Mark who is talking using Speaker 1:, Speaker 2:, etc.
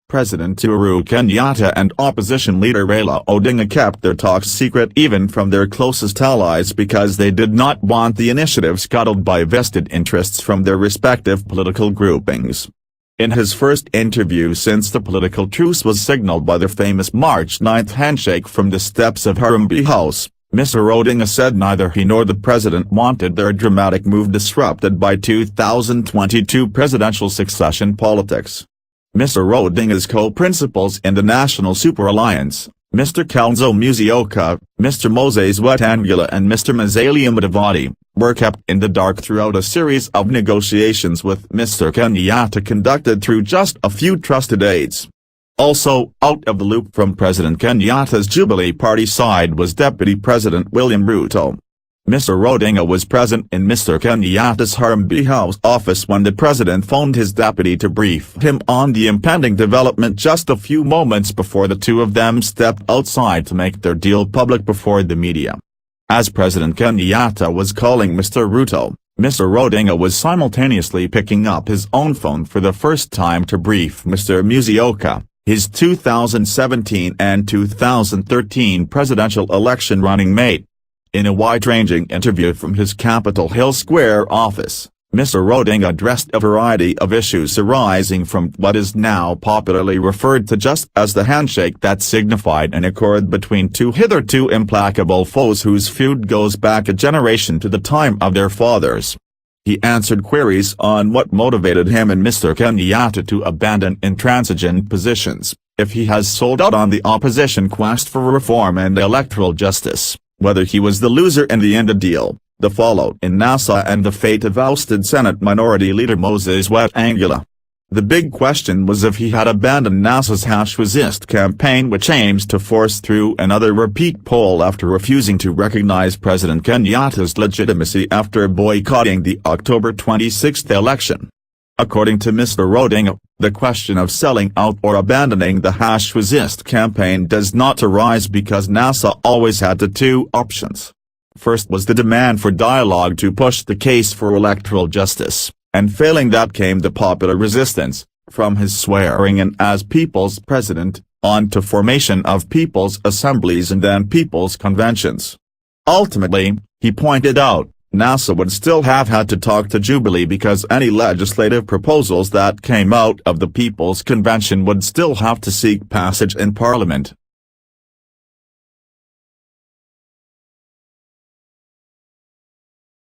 Speaker 1: President Uhuru Kenyatta and opposition leader Raila Odinga kept their talks secret even from their closest allies because they did not want the initiative scuttled by vested interests from their respective political groupings. In his first interview since the political truce was signaled by the famous March 9 handshake from the steps of Harambee House, Mr. Odinga said neither he nor the president wanted their dramatic move disrupted by 2022 presidential succession politics. Mr. Odinga's co-principals in the National Super Alliance, Mr. Kalonzo Musyoka, Mr. Moses Wetangula and Mr. Musalia Mudavadi, were kept in the dark throughout a series of negotiations with Mr. Kenyatta conducted through just a few trusted aides. Also out of the loop from President Kenyatta's Jubilee Party side was Deputy President William Ruto. Mr. Odinga was present in Mr. Kenyatta's Harambee House office when the president phoned his deputy to brief him on the impending development just a few moments before the two of them stepped outside to make their deal public before the media. As President Kenyatta was calling Mr. Ruto, Mr. Odinga was simultaneously picking up his own phone for the first time to brief Mr. Musyoka, his 2017 and 2013 presidential election running mate. In a wide-ranging interview from his Capitol Hill Square office, Mr. Odinga addressed a variety of issues arising from what is now popularly referred to just as the handshake that signified an accord between two hitherto implacable foes whose feud goes back a generation to the time of their fathers. He answered queries on what motivated him and Mr. Kenyatta to abandon intransigent positions, if he has sold out on the opposition quest for reform and electoral justice, whether he was the loser in the end of the deal, the fallout in NASA and the fate of ousted Senate Minority Leader Moses Wetangula. The big question was if he had abandoned NASA's #resist campaign, which aims to force through another repeat poll after refusing to recognize President Kenyatta's legitimacy after boycotting the October 26 election. According to Mr. Odinga, the question of selling out or abandoning the #resist campaign does not arise because NASA always had the two options. First was the demand for dialogue to push the case for electoral justice, and failing that came the popular resistance, from his swearing-in as people's president, on to formation of people's assemblies and then people's conventions. Ultimately, he pointed out, NASA would still have had to talk to Jubilee because any legislative proposals that came out of the People's Convention would still have to seek passage in Parliament.